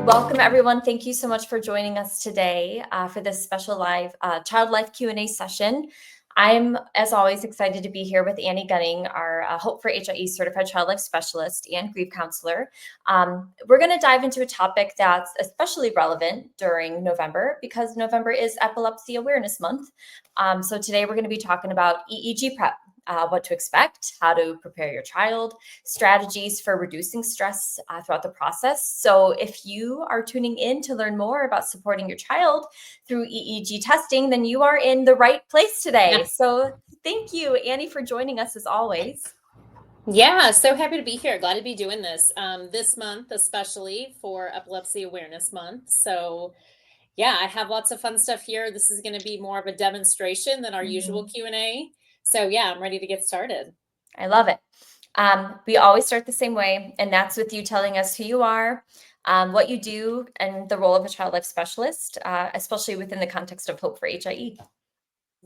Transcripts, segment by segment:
Welcome, everyone. Thank you so much for joining us today for this special live Child Life Q&A session. I'm, as always, excited to be here with Annie Gunning, our Hope for HIE Certified Child Life Specialist and Grief Counselor. We're going to dive into a topic that's especially relevant during November because November is Epilepsy Awareness Month. So today we're going to be talking about EEG Prep. What to expect, how to prepare your child, strategies for reducing stress throughout the process. So if you are tuning in to learn more about supporting your child through EEG testing, then you are in the right place today. Yeah. So thank you, Annie, for joining us as always. Yeah, so happy to be here. Glad to be doing this this month, especially for Epilepsy Awareness Month. So yeah, I have lots of fun stuff here. This is going to be more of a demonstration than our usual Q&A. So yeah, I'm ready to get started. I love it. We always start the same way, and that's with you telling us who you are, what you do, and the role of a child life specialist, especially within the context of Hope for HIE.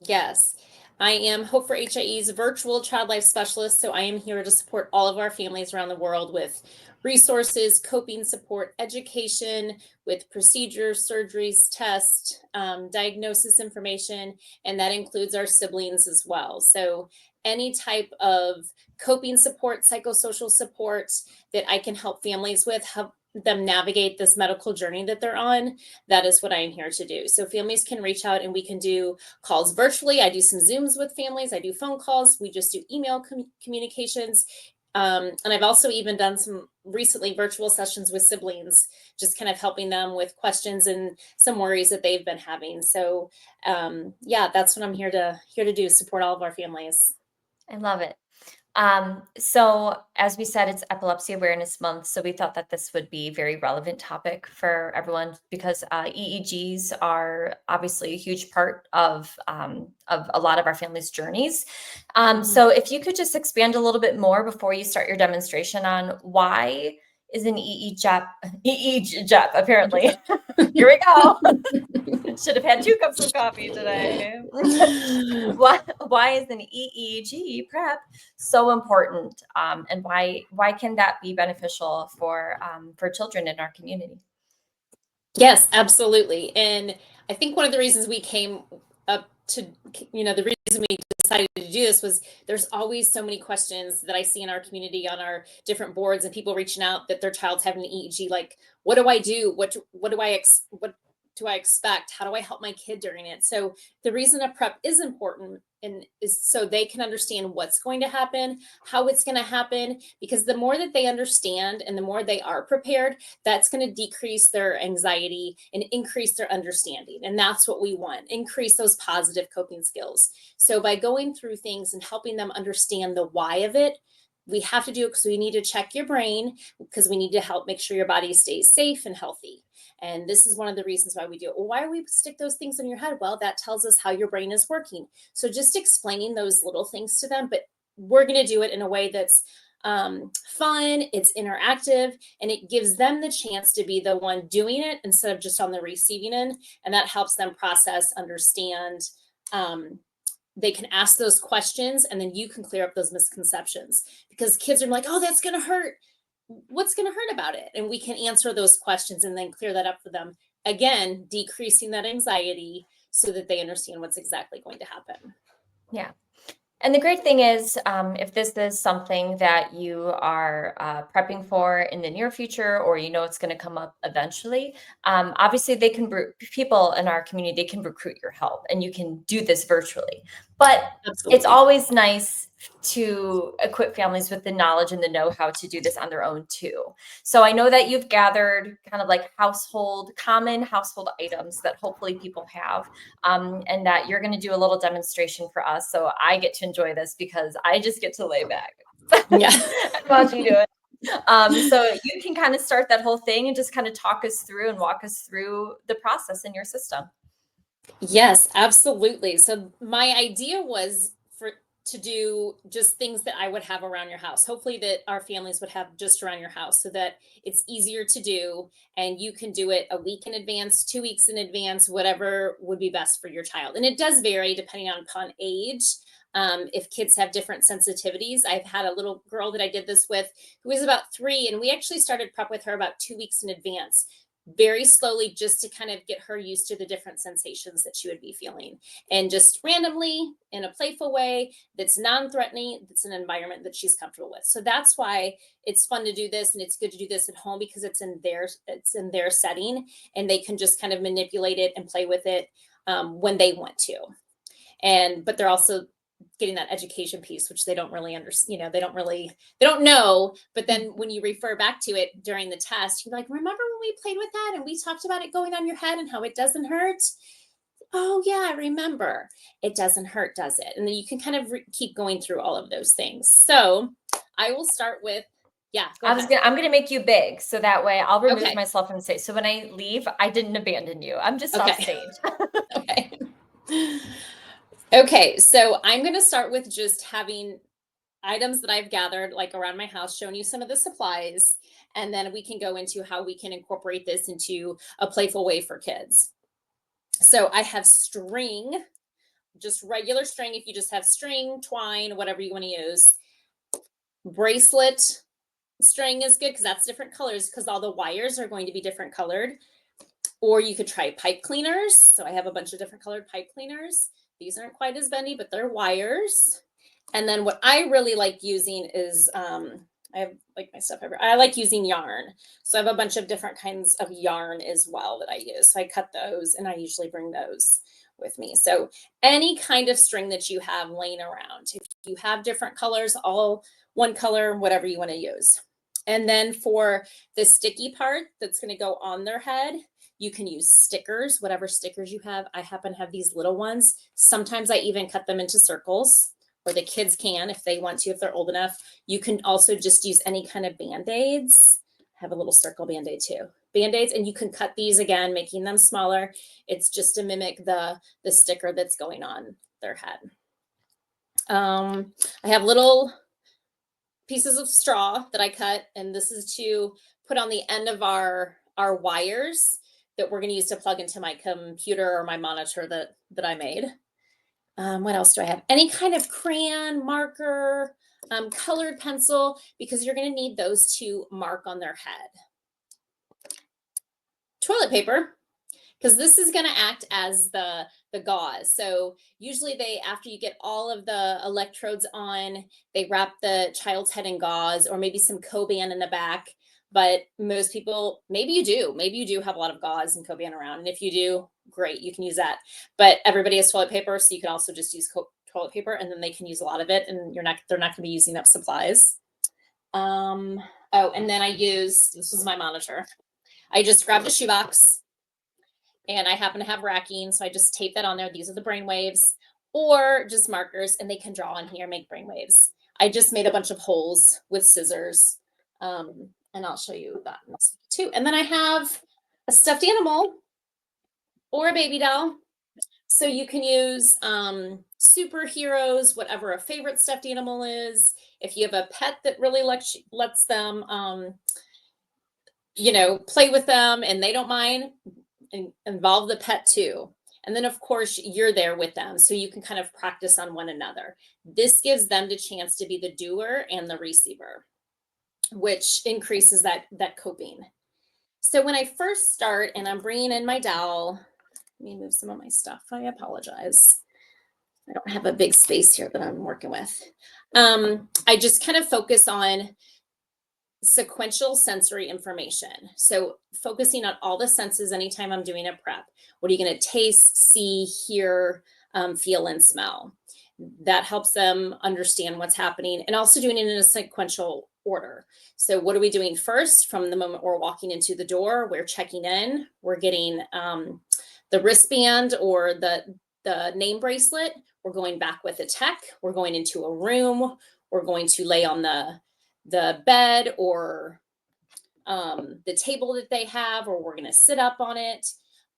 Yes, I am Hope for HIE's virtual child life specialist. So I am here to support all of our families around the world with resources, coping support, education, with procedures, surgeries, tests, diagnosis information, and that includes our siblings as well. So any type of coping support, psychosocial support that I can help families with, help them navigate this medical journey that they're on, that is what I am here to do. So families can reach out and we can do calls virtually. I do some Zooms with families. I do phone calls. We just do email communications. And I've also even done some recently virtual sessions with siblings, just kind of helping them with questions and some worries that they've been having. So yeah, that's what I'm here to do, support all of our families. I love it. So as we said, it's Epilepsy Awareness Month. So we thought that this would be a very relevant topic for everyone because EEGs are obviously a huge part of a lot of our families' journeys. So if you could just expand a little bit more before you start your demonstration on why is an EEG apparently. Here we go. Should have had 2 cups of coffee today. Why is an EEG prep so important, and why can that be beneficial for children in our community? Yes, absolutely. And I think one of the reasons we came up to, the reason we decided to do this was there's always so many questions that I see in our community on our different boards and people reaching out that their child's having an EEG. Like, what do I do? What do I expect? How do I help my kid during it? So the reason a prep is important and is so they can understand what's going to happen, how it's going to happen, because the more that they understand and the more they are prepared, that's going to decrease their anxiety and increase their understanding. And that's what we want, increase those positive coping skills. So by going through things and helping them understand the why of it, we have to do it because we need to check your brain, because we need to help make sure your body stays safe and healthy. And this is one of the reasons why we do it. Well, why do we stick those things in your head? Well, that tells us how your brain is working. So just explaining those little things to them, but we're going to do it in a way that's fun, it's interactive, and it gives them the chance to be the one doing it instead of just on the receiving end. And that helps them process, understand. They can ask those questions and then you can clear up those misconceptions, because kids are like, oh, that's going to hurt. What's going to hurt about it? And we can answer those questions and then clear that up for them. Again, decreasing that anxiety so that they understand what's exactly going to happen. Yeah. And the great thing is, if this is something that you are prepping for in the near future, or it's going to come up eventually, obviously people in our community, they can recruit your help and you can do this virtually. But Absolutely. It's always nice to equip families with the knowledge and the know-how to do this on their own too. So I know that you've gathered kind of like common household items that hopefully people have, and that you're going to do a little demonstration for us. So I get to enjoy this because I just get to lay back. Yeah. Watch you do it. So you can kind of start that whole thing and just kind of talk us through and walk us through the process in your system. Yes, absolutely. So my idea was to do just things that I would have around your house. Hopefully that our families would have just around your house so that it's easier to do and you can do it a week in advance, 2 weeks in advance, whatever would be best for your child. And it does vary depending upon age. If kids have different sensitivities. I've had a little girl that I did this with who was about 3, and we actually started prep with her about 2 weeks in advance, very slowly, just to kind of get her used to the different sensations that she would be feeling. And just randomly, in a playful way, that's non-threatening, that's an environment that she's comfortable with. So that's why it's fun to do this, and it's good to do this at home, because it's in their setting, and they can just kind of manipulate it and play with it when they want to. But they're also getting that education piece, which they don't really understand. They don't know. But then when you refer back to it during the test, you're like, remember when we played with that and we talked about it going on your head and how it doesn't hurt? Oh yeah, I remember. It doesn't hurt, does it? And then you can kind of keep going through all of those things. So I will start with, I'm gonna make you big, so that way I'll remove Okay. myself from stage. So when I leave, I didn't abandon you. I'm just off stage. Okay. Okay, so I'm going to start with just having items that I've gathered like around my house, showing you some of the supplies, and then we can go into how we can incorporate this into a playful way for kids. So I have string, just regular string. If you just have string, twine, whatever you want to use. Bracelet string is good because that's different colors, because all the wires are going to be different colored. Or you could try pipe cleaners. So I have a bunch of different colored pipe cleaners. These aren't quite as bendy, but they're wires. And then what I really like using is, I have like my stuff over. I like using yarn. So I have a bunch of different kinds of yarn as well that I use. So I cut those, and I usually bring those with me. So any kind of string that you have laying around, if you have different colors, all one color, whatever you want to use. And then for the sticky part that's going to go on their head, you can use stickers, whatever stickers you have. I happen to have these little ones. Sometimes I even cut them into circles, or the kids can if they want to, if they're old enough. You can also just use any kind of Band-Aids. I have a little circle Band-Aid too. Band-Aids, and you can cut these again, making them smaller. It's just to mimic the sticker that's going on their head. I have little pieces of straw that I cut, and this is to put on the end of our wires that we're going to use to plug into my computer or my monitor that I made. What else do I have? Any kind of crayon, marker, colored pencil, because you're going to need those to mark on their head. Toilet paper, because this is going to act as the gauze. So usually after you get all of the electrodes on, they wrap the child's head in gauze, or maybe some Coban in the back. But most people, maybe you do have a lot of gauze and Coban around. And if you do, great, you can use that. But everybody has toilet paper, so you can also just use toilet paper, and then they can use a lot of it, and they're not going to be using up supplies. Oh, and then this was my monitor. I just grabbed a shoebox, and I happen to have racking, so I just tape that on there. These are the brain waves, or just markers, and they can draw on here, make brain waves. I just made a bunch of holes with scissors. And I'll show you that too. And then I have a stuffed animal or a baby doll. So you can use superheroes, whatever a favorite stuffed animal is. If you have a pet that really lets them, play with them and they don't mind, involve the pet too. And then of course you're there with them, so you can kind of practice on one another. This gives them the chance to be the doer and the receiver, which increases that coping. So when I first start and I'm bringing in my dowel, let me move some of my stuff. I apologize. I don't have a big space here that I'm working with. I just kind of focus on sequential sensory information. So focusing on all the senses anytime I'm doing a prep. What are you going to taste, see, hear, feel, and smell? That helps them understand what's happening, and also doing it in a sequential order. So what are we doing first? From the moment we're walking into the door, we're checking in, we're getting the wristband or the name bracelet, we're going back with the tech, we're going into a room, we're going to lay on the bed or the table that they have, or we're going to sit up on it.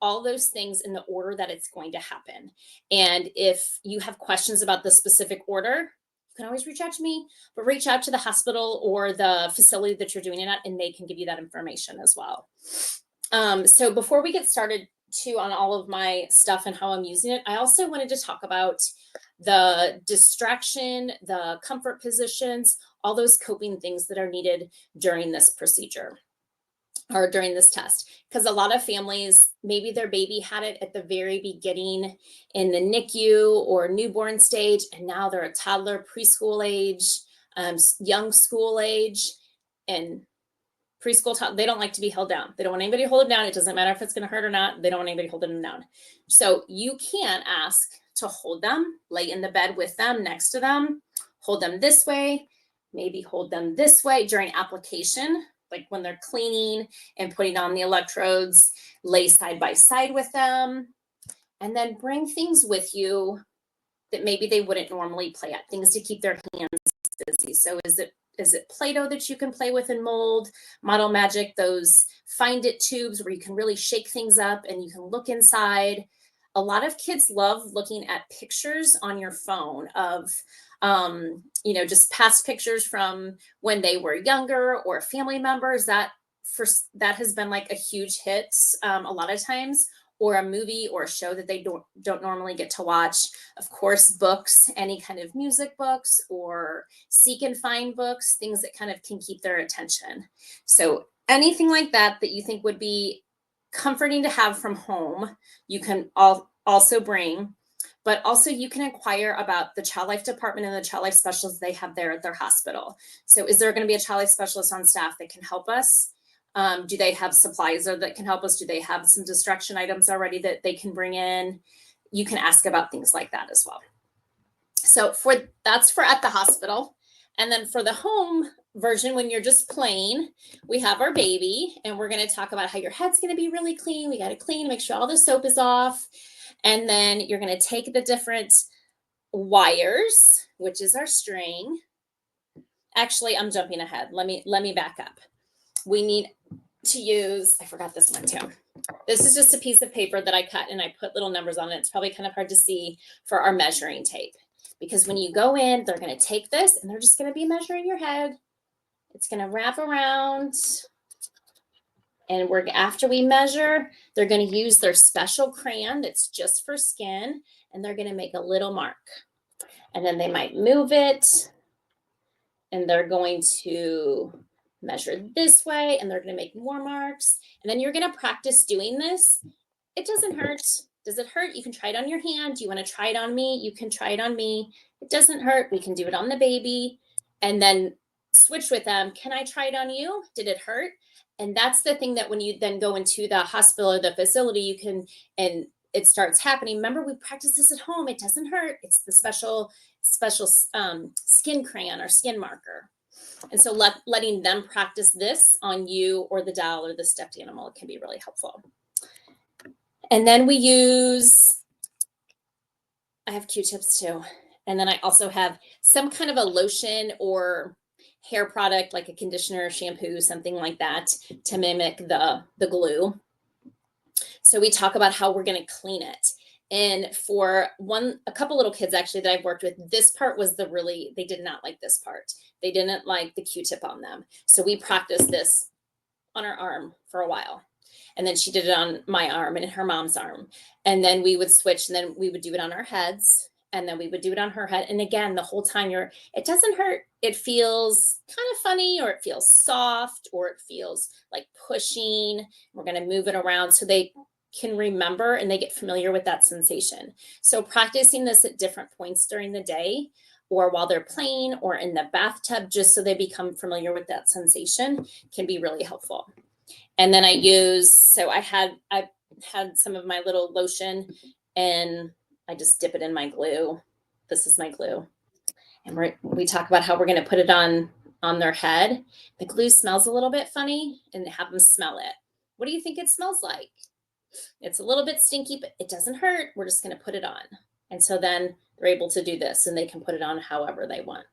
All those things in the order that it's going to happen. And if you have questions about the specific order, you can always reach out to me, but reach out to the hospital or the facility that you're doing it at, and they can give you that information as well. So before we get started too on all of my stuff and how I'm using it, I also wanted to talk about the distraction, the comfort positions, all those coping things that are needed during this procedure. or during this test, because a lot of families, maybe their baby had it at the very beginning in the NICU or newborn stage, and now they're a toddler, preschool age, young school age, and preschool. They don't like to be held down. They don't want anybody to hold them down. It doesn't matter if it's going to hurt or not. They don't want anybody holding them down. So you can ask to hold them, lay in the bed with them, next to them, hold them this way, maybe hold them this way during application, like when they're cleaning and putting on the electrodes, lay side by side with them, and then bring things with you that maybe they wouldn't normally play at, things to keep their hands busy. So is it Play-Doh that you can play with and mold, Model Magic, those Find It tubes where you can really shake things up and you can look inside. A lot of kids love looking at pictures on your phone of, just past pictures from when they were younger or family members. That has been like a huge hit a lot of times, or a movie or a show that they don't normally get to watch. Of course, books, any kind of music books or seek and find books, things that kind of can keep their attention. So anything like that you think would be comforting to have from home, you can also bring. But also you can inquire about the child life department and the child life specialists they have there at their hospital. So is there going to be a child life specialist on staff that can help us? Do they have supplies that can help us? Do they have some distraction items already that they can bring in? You can ask about things like that as well. So that's for at the hospital. And then for the home version, when you're just playing, we have our baby, and we're going to talk about how your head's going to be really clean. We got to clean, make sure all the soap is off. And then you're going to take the different wires, which is our string. Actually, I'm jumping ahead. Let me back up. We need to use, I forgot this one too. This is just a piece of paper that I cut and I put little numbers on it. It's probably kind of hard to see for our measuring tape, because when you go in, they're going to take this and they're just going to be measuring your head. It's going to wrap around. And after we measure, they're going to use their special crayon that's just for skin, and they're going to make a little mark. And then they might move it, and they're going to measure this way, and they're going to make more marks. And then you're going to practice doing this. It doesn't hurt. Does it hurt? You can try it on your hand. Do you want to try it on me? You can try it on me. It doesn't hurt. We can do it on the baby, and then switch with them. Can I try it on you? Did it hurt? And that's the thing that when you then go into the hospital or the facility, you can, and it starts happening. Remember, we practice this at home. It doesn't hurt. It's the special skin crayon or skin marker. And so letting them practice this on you or the doll or the stuffed animal, it can be really helpful. And then I have Q-tips too. And then I also have some kind of a lotion or hair product, like a conditioner, shampoo, something like that, to mimic the glue. So we talk about how we're going to clean it. And for a couple little kids actually that I've worked with, this part was they did not like this part. They didn't like the Q-tip on them. So we practiced this on her arm for a while. And then she did it on my arm and her mom's arm. And then we would switch, and then we would do it on our heads. And then we would do it on her head. And again, the whole time it doesn't hurt. It feels kind of funny, or it feels soft, or it feels like pushing. We're going to move it around so they can remember and they get familiar with that sensation. So practicing this at different points during the day, or while they're playing, or in the bathtub, just so they become familiar with that sensation, can be really helpful. And then I had some of my little lotion, and I just dip it in my glue. This is my glue. And we talk about how we're going to put it on their head. The glue smells a little bit funny, and have them smell it. What do you think it smells like? It's a little bit stinky, but it doesn't hurt. We're just going to put it on. And so then they're able to do this, and they can put it on however they want.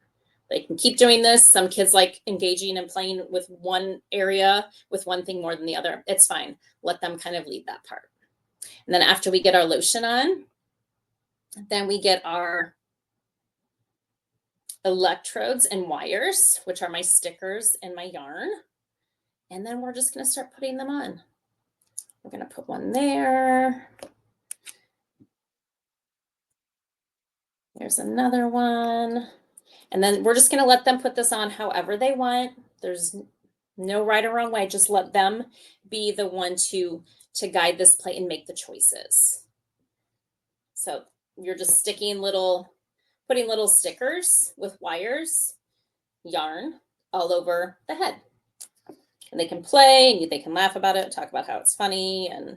They can keep doing this. Some kids like engaging and playing with one area, with one thing more than the other. It's fine. Let them kind of lead that part. And then after we get our lotion on, then we get our electrodes and wires, which are my stickers and my yarn. And then we're just going to start putting them on. We're going to put one there. There's another one. And then we're just going to let them put this on however they want. There's No right or wrong way. Just let them be the one to guide this play and make the choices. So you're just putting little stickers with wires, yarn all over the head. And they can play and they can laugh about it, talk about how it's funny, and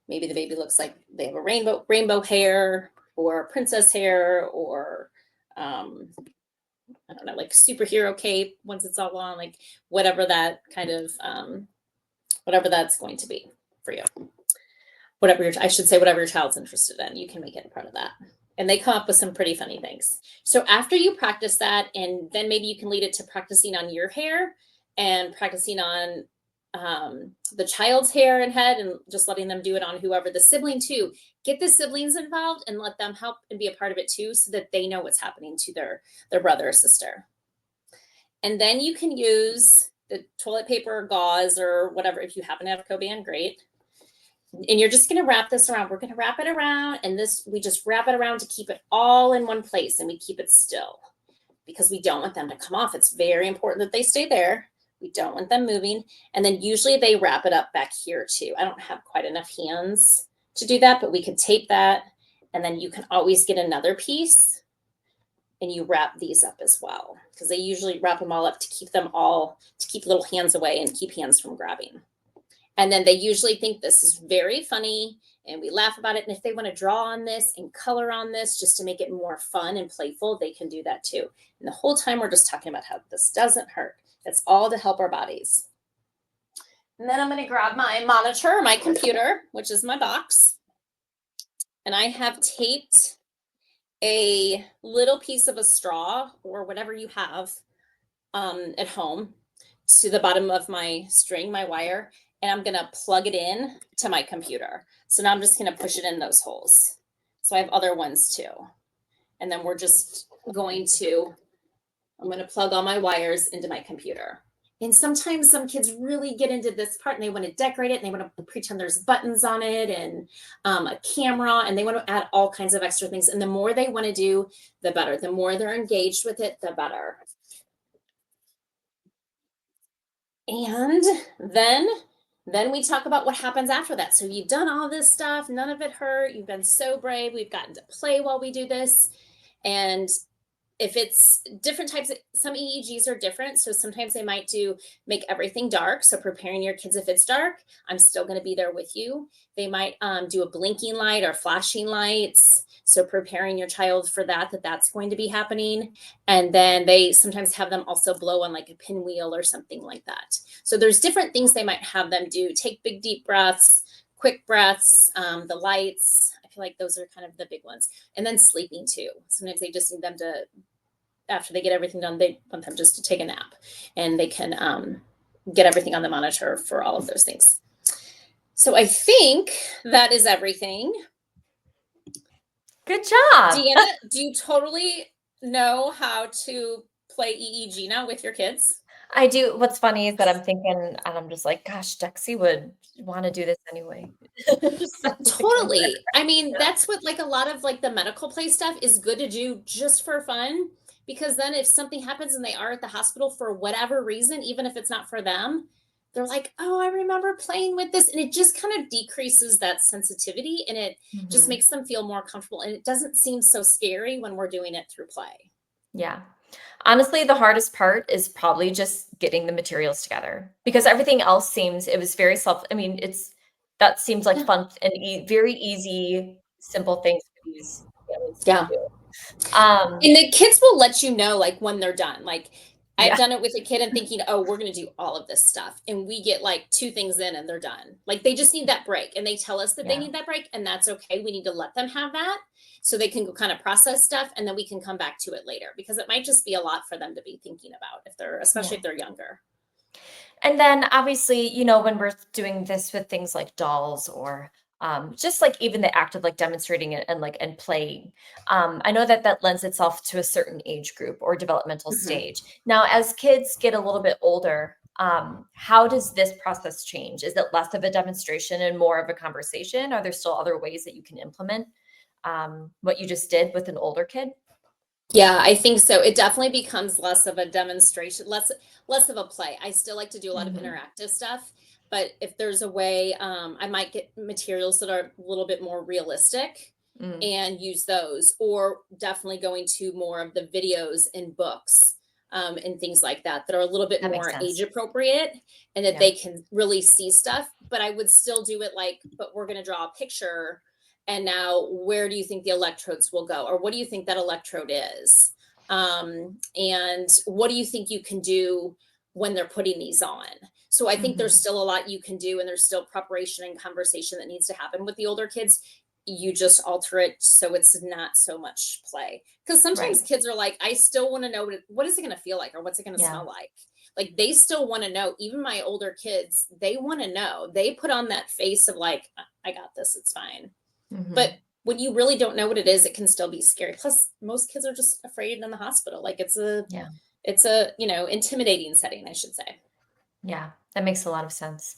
maybe the baby looks like they have a rainbow hair or princess hair, or I don't know, like superhero cape once it's all on, like whatever that kind of whatever that's going to be for you. Whatever your child's interested in, you can make it a part of that. And they come up with some pretty funny things. So after you practice that, and then maybe you can lead it to practicing on your hair and practicing on the child's hair and head, and just letting them do it on whoever, the sibling too. Get the siblings involved and let them help and be a part of it too, so that they know what's happening to their brother or sister. And then you can use the toilet paper or gauze or whatever. If you happen to have Coban, great. And you're just going to wrap this around. We're going to wrap it around, and we just wrap it around to keep it all in one place, and we keep it still because we don't want them to come off. It's very important that they stay there. We don't want them moving. And then usually they wrap it up back here too. I don't have quite enough hands to do that, but we could tape that. And then you can always get another piece and you wrap these up as well, because they usually wrap them all up to keep little hands away and keep hands from grabbing. And then they usually think this is very funny and we laugh about it. And if they want to draw on this and color on this just to make it more fun and playful, they can do that too. And the whole time we're just talking about how this doesn't hurt. It's all to help our bodies. And then I'm going to grab my monitor, my computer, which is my box. And I have taped a little piece of a straw or whatever you have at home to the bottom of my string, my wire. And I'm going to plug it in to my computer. So now I'm just going to push it in those holes. So I have other ones too. And then I'm going to plug all my wires into my computer. And sometimes some kids really get into this part and they want to decorate it and they want to pretend there's buttons on it and a camera, and they want to add all kinds of extra things. And the more they want to do, the better. The more they're engaged with it, the better. And then we talk about what happens after that. So you've done all this stuff, none of it hurt. You've been so brave. We've gotten to play while we do this. And if it's different types of, some EEGs are different. So sometimes they might make everything dark. So preparing your kids, if it's dark, I'm still going to be there with you. They might do a blinking light or flashing lights. So preparing your child for that's going to be happening. And then they sometimes have them also blow on like a pinwheel or something like that. So there's different things they might have them do. Take big, deep breaths, quick breaths, the lights. I feel like those are kind of the big ones. And then sleeping too. Sometimes they just need them to, after they get everything done, they want them just to take a nap, and they can get everything on the monitor for all of those things. So I think that is everything. Good job. Deanna, do you totally know how to play EEG now with your kids? I do. What's funny is that I'm thinking, and I'm just like, gosh, Dexy would want to do this anyway. Totally. I mean, that's what like a lot of like the medical play stuff is good to do just for fun, because then if something happens and they are at the hospital for whatever reason, even if it's not for them, they're like, oh, I remember playing with this. And it just kind of decreases that sensitivity, and it just makes them feel more comfortable. And it doesn't seem so scary when we're doing it through play. Yeah. Honestly, the hardest part is probably just getting the materials together, because everything else it was very that seems like fun and very easy, simple things for these families to do. And the kids will let you know, like when they're done. Like I've Yeah. done it with a kid and thinking, oh, we're going to do all of this stuff. And we get like 2 things in and they're done. Like they just need that break, and they tell us that they need that break, and that's okay. We need to let them have that so they can go kind of process stuff, and then we can come back to it later, because it might just be a lot for them to be thinking about especially if they're younger. And then obviously, when we're doing this with things like dolls or just like even the act of like demonstrating it and playing, I know that lends itself to a certain age group or developmental stage. Now, as kids get a little bit older, how does this process change? Is it less of a demonstration and more of a conversation? Are there still other ways that you can implement what you just did with an older kid? Yeah, I think so. It definitely becomes less of a demonstration, less of a play. I still like to do a lot of Mhm. interactive stuff, but if there's a way, I might get materials that are a little bit more realistic Mm, and use those, or definitely going to more of the videos and books, and things like that that are a little bit that makes more age sense. appropriate and that Yeah. they can really see stuff. But I would still do it like, but we're going to draw a picture, and now where do you think the electrodes will go, or what do you think that electrode is, and what do you think you can do when they're putting these on. So I think there's Mhm. still a lot you can do, and there's still preparation and conversation that needs to happen with the older kids. You just alter it so it's not so much play, because sometimes Right. kids are like, I still want to know what is it going to feel like, or what's it going to Yeah. smell like they still want to know. Even my older kids, they want to know. They put on that face of like, I got this, it's fine. But Mhm. when you really don't know what it is, it can still be scary. Plus, most kids are just afraid in the hospital. Like Yeah. it's a, intimidating setting, I should say. Yeah. That makes a lot of sense.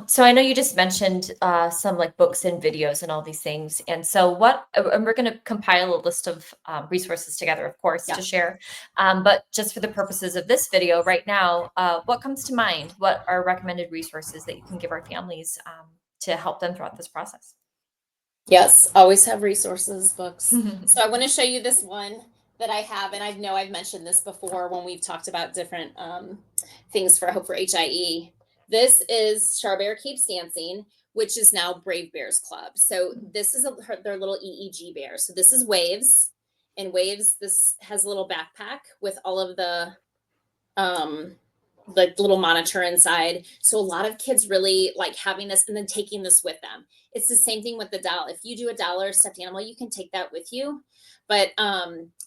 So I know you just mentioned some like books and videos and all these things. And so and we're going to compile a list of resources together, of course, Yeah. to share. But just for the purposes of this video right now, what comes to mind? What are recommended resources that you can give our families to help them throughout this process? Yes, always have resources, books. So I want to show you this one that I have, and I know I've mentioned this before when we've talked about different things for Hope for HIE. This is Charbear Keeps Dancing, which is now Brave Bears Club. So this is their little EEG bear. So this is Waves, and Waves, this has a little backpack with all of um the little monitor inside. So a lot of kids really like having this and then taking this with them. It's the same thing with the doll. If you do a doll or a stuffed animal, you can take that with you. But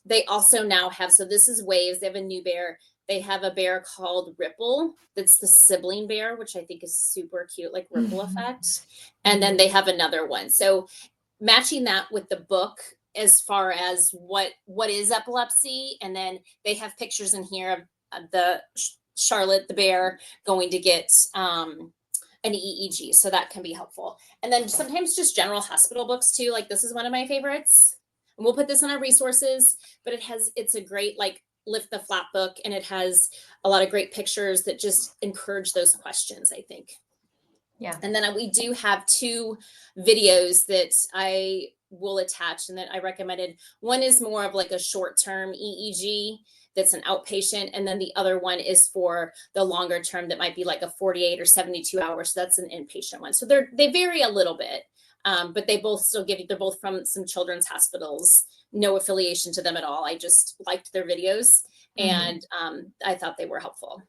they also now have, so this is Waves. They have a new bear. They have a bear called Ripple. That's the sibling bear, which I think is super cute, like ripple effect. And then Mhm. they have another one. So matching that with the book as far as what is epilepsy, and then they have pictures in here of the Charlotte the bear going to get an EEG, so that can be helpful. And then sometimes just general hospital books too. Like this is one of my favorites, and we'll put this in our resources. But it's a great like lift the flap book, and it has a lot of great pictures that just encourage those questions, I think. Yeah. And then we do have two videos that I will attach and that I recommended. One is more of like a short term EEG that's an outpatient. And then the other one is for the longer term that might be like a 48 or 72 hours. So that's an inpatient one. So they vary a little bit, but they both still give you, they're both from some children's hospitals, no affiliation to them at all. I just liked their videos, Mhm. and I thought they were helpful.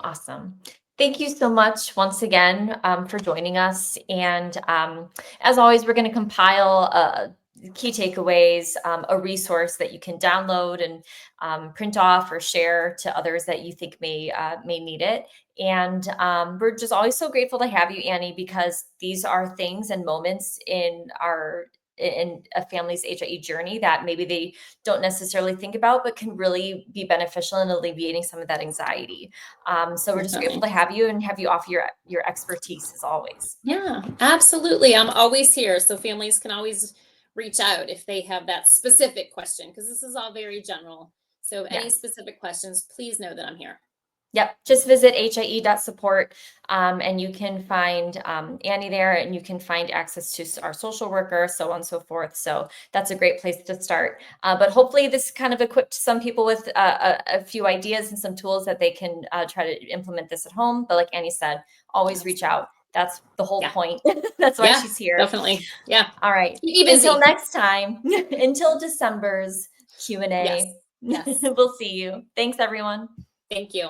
Awesome. Thank you so much once again for joining us. And as always, we're going to compile key takeaways, a resource that you can download and print off or share to others that you think may need it. And we're just always so grateful to have you, Annie, because these are things and moments in a family's HIE journey that maybe they don't necessarily think about, but can really be beneficial in alleviating some of that anxiety. So we're just grateful Definitely. to have you and have you offer your expertise as always. Yeah, absolutely. I'm always here. So families can always reach out if they have that specific question, because this is all very general. So any Yes. specific questions, please know that I'm here. Yep. Just visit hie.support and you can find Annie there and you can find access to our social worker, so on and so forth. So that's a great place to start. But hopefully this kind of equipped some people with a few ideas and some tools that they can try to implement this at home. But like Annie said, always reach Awesome. out. That's the whole Yeah. point. That's why Yeah, she's here. definitely. Yeah. All right. Keep you Until busy. next time, until December's Yes. Q&A, Yes. we'll see you. Thanks, everyone. Thank you.